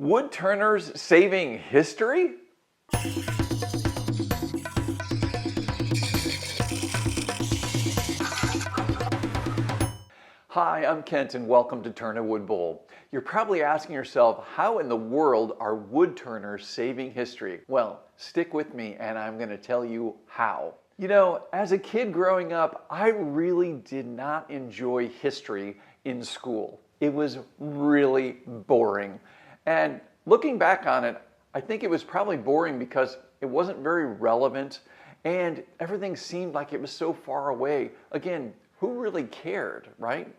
Wood turners saving history? Hi, I'm Kent and welcome to Turn a Wood Bowl. You're probably asking yourself, how in the world are wood turners saving history? Well, stick with me and I'm going to tell you how. You know, as a kid growing up, I really did not enjoy history in school. It was really boring. And looking back on it, I think it was probably boring because it wasn't very relevant and everything seemed like it was so far away. Again, who really cared, right?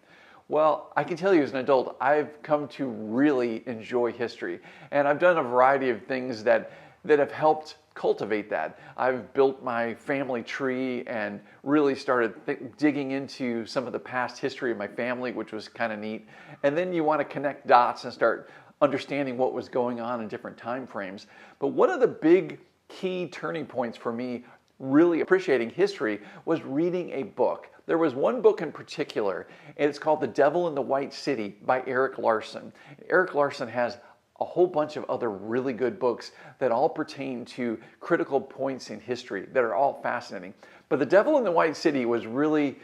Well, I can tell you as an adult, I've come to really enjoy history. And I've done a variety of things that have helped cultivate that. I've built my family tree and really started digging into some of the past history of my family, which was kind of neat. And then you want to connect dots and start understanding what was going on in different time frames. But one of the big key turning points for me really appreciating history was reading a book. There was one book in particular, and it's called The Devil in the White City by Erik Larson. Erik Larson has a whole bunch of other really good books that all pertain to critical points in history that are all fascinating. But The Devil in the White City was really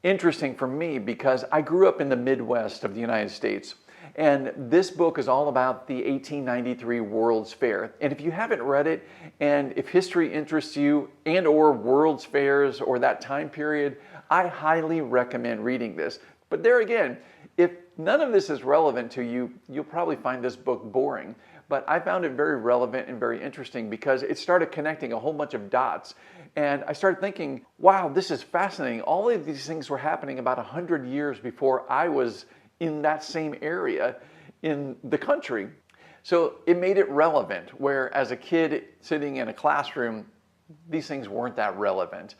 interesting for me because I grew up in the Midwest of the United States. And this book is all about the 1893 World's Fair. And if you haven't read it, and if history interests you and or World's Fairs or that time period, I highly recommend reading this. But there again, if none of this is relevant to you, you'll probably find this book boring. But I found it very relevant and very interesting because it started connecting a whole bunch of dots. And I started thinking, wow, this is fascinating. All of these things were happening about 100 years before I was in that same area in the country. So it made it relevant, where as a kid sitting in a classroom, these things weren't that relevant.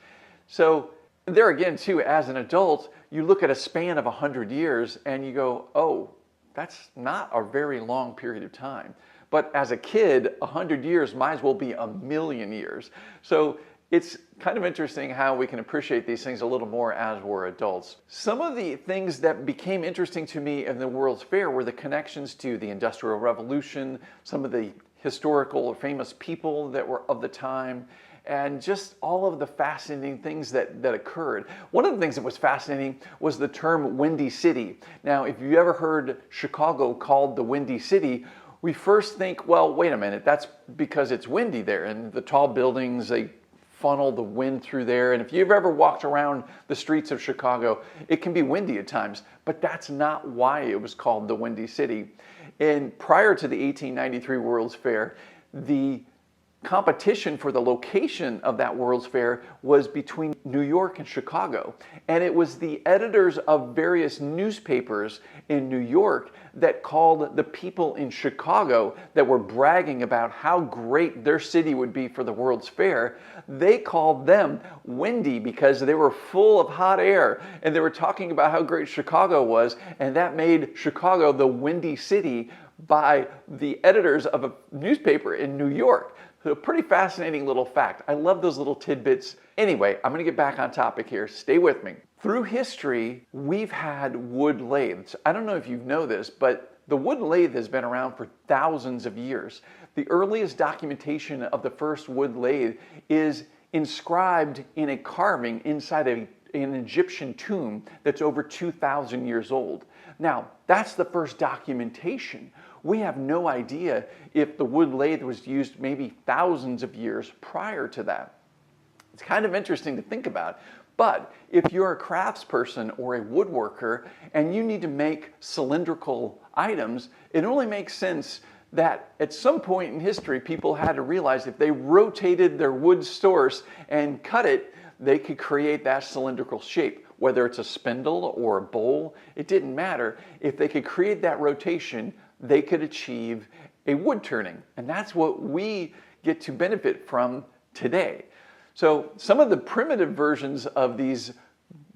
So there again too, as an adult, you look at a span of 100 years and you go, oh, that's not a very long period of time. But as a kid, 100 years might as well be a million years. So it's kind of interesting how we can appreciate these things a little more as we're adults. Some of the things that became interesting to me in the World's Fair were the connections to the Industrial Revolution, some of the historical or famous people that were of the time, and just all of the fascinating things that occurred. One of the things that was fascinating was the term Windy City. Now, if you ever heard Chicago called the Windy City, we first think, well, wait a minute, that's because it's windy there, and the tall buildings, they funnel the wind through there. And if you've ever walked around the streets of Chicago, it can be windy at times, but that's not why it was called the Windy City. And prior to the 1893 World's Fair, the competition for the location of that World's Fair was between New York and Chicago. And it was the editors of various newspapers in New York that called the people in Chicago that were bragging about how great their city would be for the World's Fair. They called them windy because they were full of hot air and they were talking about how great Chicago was, and that made Chicago the Windy City by the editors of a newspaper in New York. So a pretty fascinating little fact. I love those little tidbits. Anyway, I'm going to get back on topic here. Stay with me. Through history, we've had wood lathes. I don't know if you know this, but the wood lathe has been around for thousands of years. The earliest documentation of the first wood lathe is inscribed in a carving inside an Egyptian tomb that's over 2,000 years old. Now, that's the first documentation. We have no idea if the wood lathe was used maybe thousands of years prior to that. It's kind of interesting to think about. But if you're a craftsperson or a woodworker and you need to make cylindrical items, it only makes sense that at some point in history, people had to realize if they rotated their wood source and cut it, they could create that cylindrical shape. Whether it's a spindle or a bowl, it didn't matter. If they could create that rotation, they could achieve a wood turning. And that's what we get to benefit from today. So some of the primitive versions of these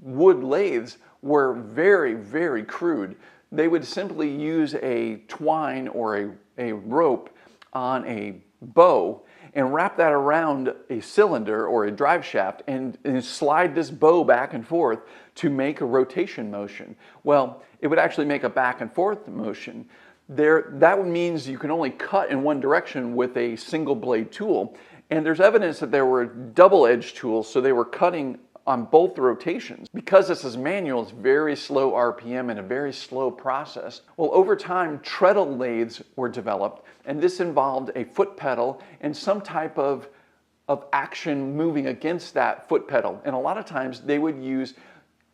wood lathes were very, very crude. They would simply use a twine or a rope on a bow and wrap that around a cylinder or a drive shaft and slide this bow back and forth to make a rotation motion. Well, it would actually make a back and forth motion. That means you can only cut in one direction with a single blade tool. And there's evidence that there were double-edged tools, so they were cutting on both rotations. Because this is manual, it's very slow RPM and a very slow process. Well, over time, treadle lathes were developed, and this involved a foot pedal and some type of action moving against that foot pedal. And a lot of times they would use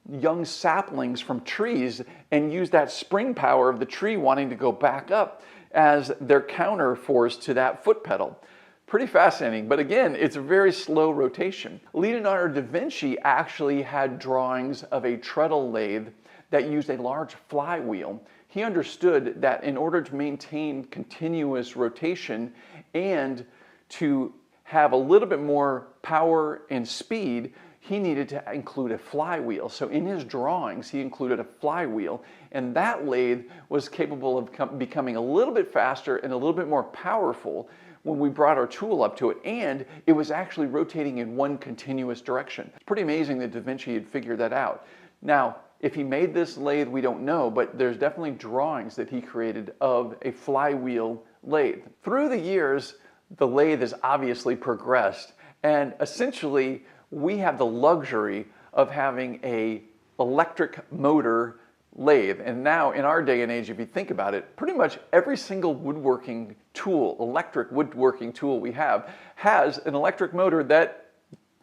young saplings from trees and use that spring power of the tree wanting to go back up as their counter force to that foot pedal. Pretty fascinating, but again, it's a very slow rotation. Leonardo da Vinci actually had drawings of a treadle lathe that used a large flywheel. He understood that in order to maintain continuous rotation and to have a little bit more power and speed, he needed to include a flywheel. So in his drawings, he included a flywheel, and that lathe was capable of becoming a little bit faster and a little bit more powerful when we brought our tool up to it, and it was actually rotating in one continuous direction. It's pretty amazing that Da Vinci had figured that out. Now, if he made this lathe, we don't know, but there's definitely drawings that he created of a flywheel lathe. Through the years, the lathe has obviously progressed, and essentially we have the luxury of having an electric motor lathe. And now in our day and age, if you think about it, pretty much every single woodworking tool, electric woodworking tool we have, has an electric motor that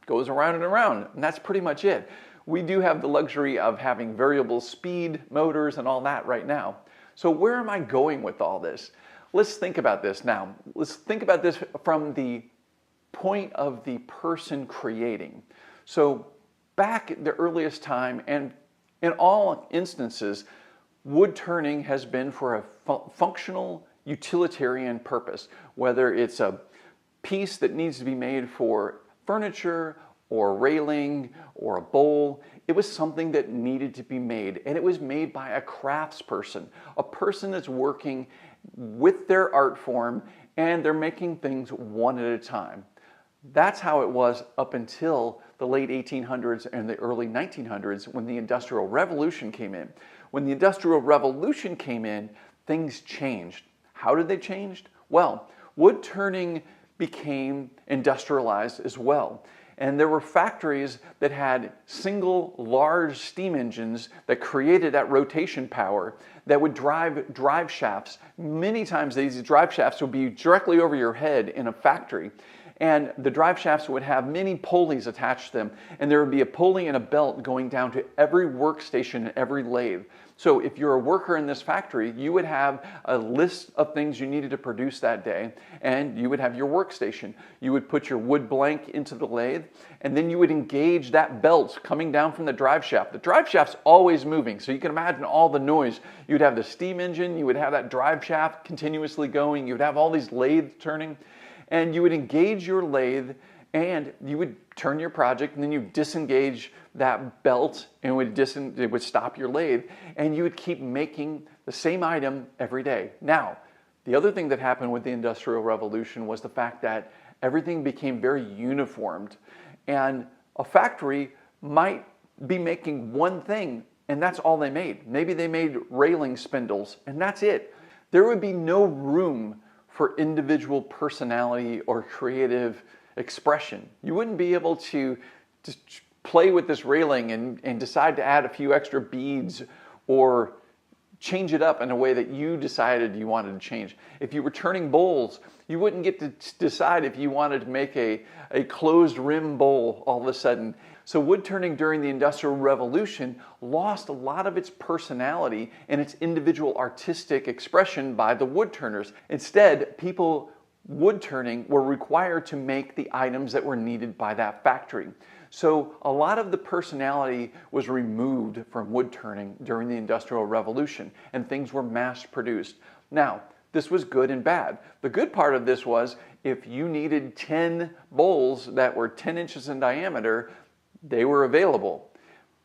goes around and around, and that's pretty much it. We do have the luxury of having variable speed motors and all that right now. So where am I going with all this? Let's think about this now. Let's think about this from the point of the person creating. So back at the earliest time, and in all instances, wood turning has been for a functional utilitarian purpose, whether it's a piece that needs to be made for furniture or railing or a bowl. It was something that needed to be made, and it was made by a craftsperson, a person that's working with their art form, and they're making things one at a time. That's how it was up until the late 1800s and the early 1900s when the Industrial Revolution came in. When the Industrial Revolution came in, things changed. How did they change? Well, wood turning became industrialized as well. And there were factories that had single large steam engines that created that rotation power that would drive shafts. Many times these drive shafts would be directly over your head in a factory. And the drive shafts would have many pulleys attached to them, and there would be a pulley and a belt going down to every workstation and every lathe. So if you're a worker in this factory, you would have a list of things you needed to produce that day, and you would have your workstation. You would put your wood blank into the lathe, and then you would engage that belt coming down from the drive shaft. The drive shaft's always moving, so you can imagine all the noise. You'd have the steam engine, you would have that drive shaft continuously going, you would have all these lathes turning, and you would engage your lathe, and you would turn your project, and then you disengage that belt, and it would stop your lathe, and you would keep making the same item every day. Now, the other thing that happened with the Industrial Revolution was the fact that everything became very uniformed, and a factory might be making one thing, and that's all they made. Maybe they made railing spindles, and that's it. There would be no room for individual personality or creative expression. You wouldn't be able to just play with this railing and decide to add a few extra beads or change it up in a way that you decided you wanted to change. If you were turning bowls, you wouldn't get to decide if you wanted to make a closed rim bowl all of a sudden. So wood turning during the Industrial Revolution lost a lot of its personality and its individual artistic expression by the wood turners. Instead, people wood turning were required to make the items that were needed by that factory. So a lot of the personality was removed from wood turning during the Industrial Revolution, and things were mass produced. Now, this was good and bad. The good part of this was if you needed 10 bowls that were 10 inches in diameter, they were available.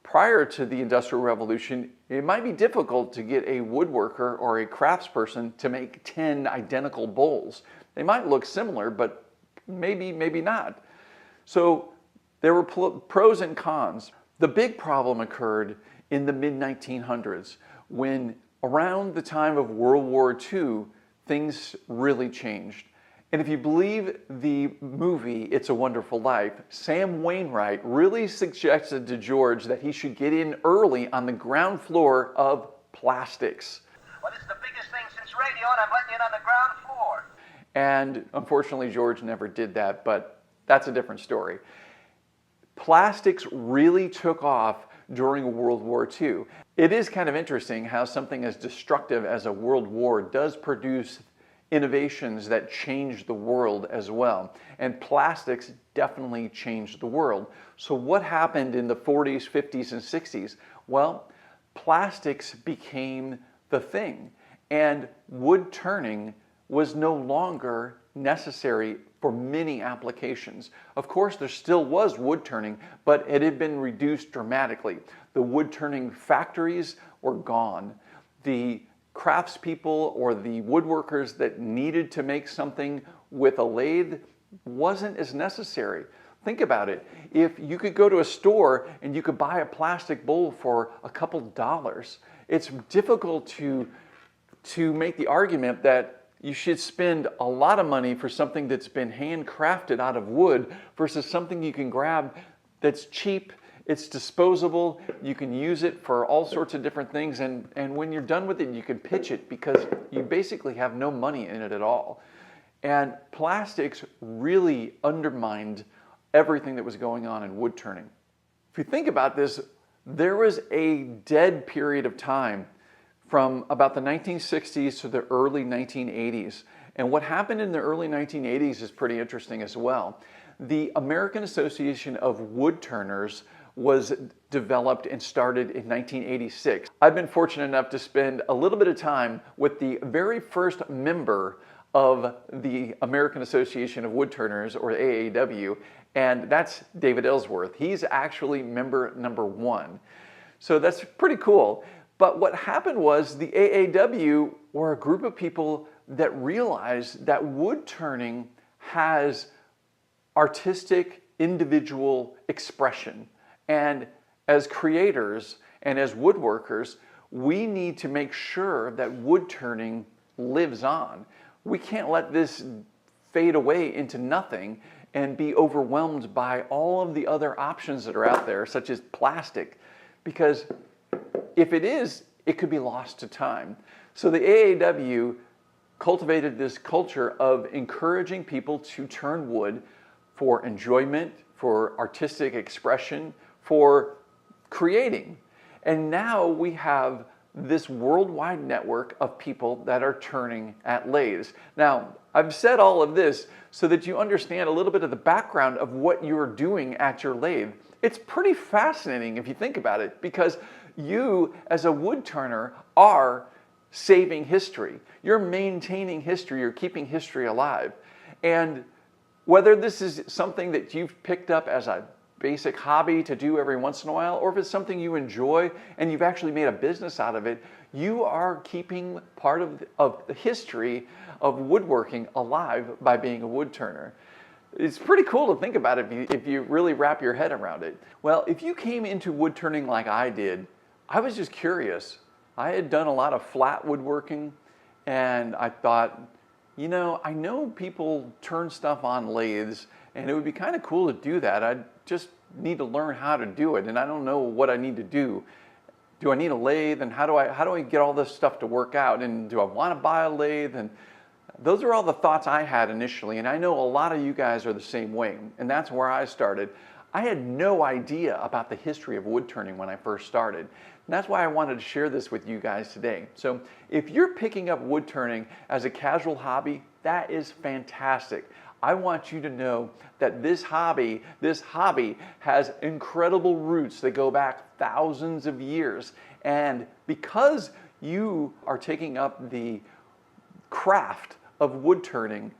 Prior to the Industrial Revolution, it might be difficult to get a woodworker or a craftsperson to make 10 identical bowls. They might look similar, but maybe not. So there were pros and cons. The big problem occurred in the mid-1900s when around the time of World War II, things really changed. And if you believe the movie It's a Wonderful Life, Sam Wainwright really suggested to George that he should get in early on the ground floor of plastics. Well, it's the biggest thing since radio, and I'm letting you in on the ground floor. And unfortunately, George never did that, but that's a different story. Plastics really took off during World War II. It is kind of interesting how something as destructive as a world war does produce innovations that change the world as well. And plastics definitely changed the world. So what happened in the 40s, 50s, and 60s? Well, plastics became the thing, and wood turning was no longer necessary for many applications. Of course, there still was wood turning, but it had been reduced dramatically. The wood turning factories were gone. The craftspeople or the woodworkers that needed to make something with a lathe wasn't as necessary. Think about it. If you could go to a store and you could buy a plastic bowl for a couple dollars, it's difficult to make the argument that you should spend a lot of money for something that's been handcrafted out of wood versus something you can grab that's cheap, it's disposable, you can use it for all sorts of different things, and when you're done with it, you can pitch it because you basically have no money in it at all. And plastics really undermined everything that was going on in wood turning. If you think about this, there was a dead period of time from about the 1960s to the early 1980s. And what happened in the early 1980s is pretty interesting as well. The American Association of Woodturners was developed and started in 1986. I've been fortunate enough to spend a little bit of time with the very first member of the American Association of Woodturners, or AAW, and that's David Ellsworth. He's actually member number 1. So that's pretty cool. But what happened was the AAW were a group of people that realized that wood turning has artistic, individual expression. And as creators and as woodworkers, we need to make sure that wood turning lives on. We can't let this fade away into nothing and be overwhelmed by all of the other options that are out there, such as plastic, because if it is, it could be lost to time. So the AAW cultivated this culture of encouraging people to turn wood for enjoyment, for artistic expression, for creating. And now we have this worldwide network of people that are turning at lathes. Now, I've said all of this so that you understand a little bit of the background of what you're doing at your lathe. It's pretty fascinating if you think about it, because you, as a wood turner, are saving history. You're maintaining history. You're keeping history alive. And whether this is something that you've picked up as a basic hobby to do every once in a while, or if it's something you enjoy and you've actually made a business out of it, you are keeping part of the history of woodworking alive by being a wood turner. It's pretty cool to think about it if you really wrap your head around it. Well, if you came into wood turning like I did, I was just curious. I had done a lot of flat woodworking, and I thought, you know, I know people turn stuff on lathes, and it would be kind of cool to do that. I just need to learn how to do it, and I don't know what I need to do. Do I need a lathe, and how do I get all this stuff to work out, and do I want to buy a lathe? And those are all the thoughts I had initially, and I know a lot of you guys are the same way, and that's where I started. I had no idea about the history of wood turning when I first started. And that's why I wanted to share this with you guys today. So if you're picking up wood turning as a casual hobby, that is fantastic. I want you to know that this hobby has incredible roots that go back thousands of years. And because you are taking up the craft of wood turning,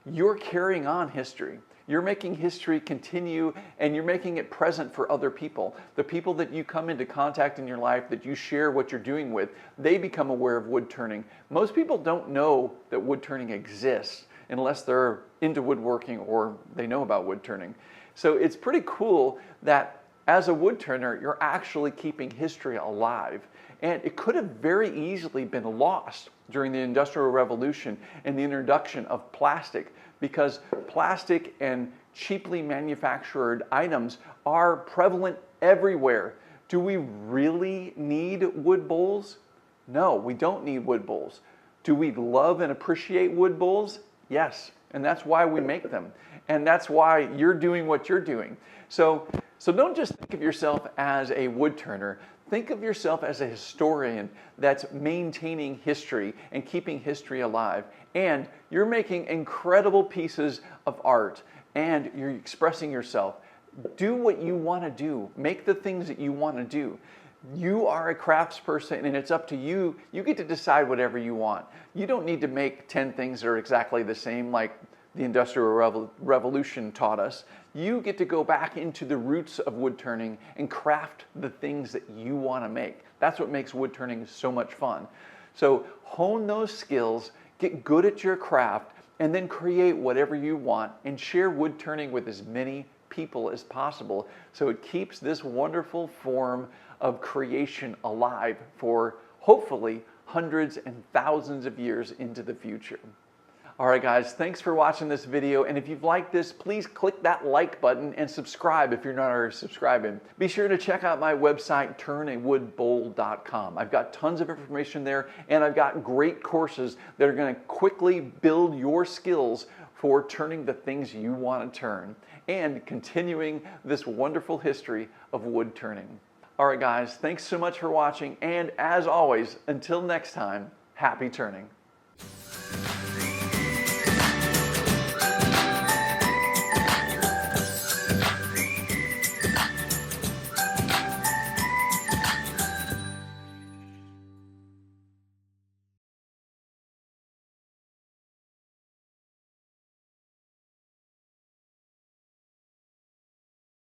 you're carrying on history. You're making history continue, and you're making it present for other people. The people that you come into contact in your life, that you share what you're doing with, they become aware of wood turning. Most people don't know that wood turning exists unless they're into woodworking or they know about wood turning. So it's pretty cool that As a wood turner, you're actually keeping history alive. And it could have very easily been lost during the Industrial Revolution and the introduction of plastic, because plastic and cheaply manufactured items are prevalent everywhere. Do we really need wood bowls? No, we don't need wood bowls. Do we love and appreciate wood bowls? Yes, and that's why we make them. And that's why you're doing what you're doing. So don't just think of yourself as a wood turner. Think of yourself as a historian that's maintaining history and keeping history alive. And you're making incredible pieces of art and you're expressing yourself. Do what you want to do. Make the things that you want to do. You are a craftsperson and it's up to you. You get to decide whatever you want. You don't need to make 10 things that are exactly the same like the Industrial Revolution taught us. You get to go back into the roots of wood turning and craft the things that you want to make. That's what makes wood turning so much fun. So hone those skills, get good at your craft, and then create whatever you want and share wood turning with as many people as possible so it keeps this wonderful form of creation alive for hopefully hundreds and thousands of years into the future. All right, guys, thanks for watching this video. And if you've liked this, please click that like button and subscribe if you're not already subscribing. Be sure to check out my website, turnawoodbowl.com. I've got tons of information there, and I've got great courses that are going to quickly build your skills for turning the things you want to turn and continuing this wonderful history of wood turning. All right, guys, thanks so much for watching. And as always, until next time, happy turning.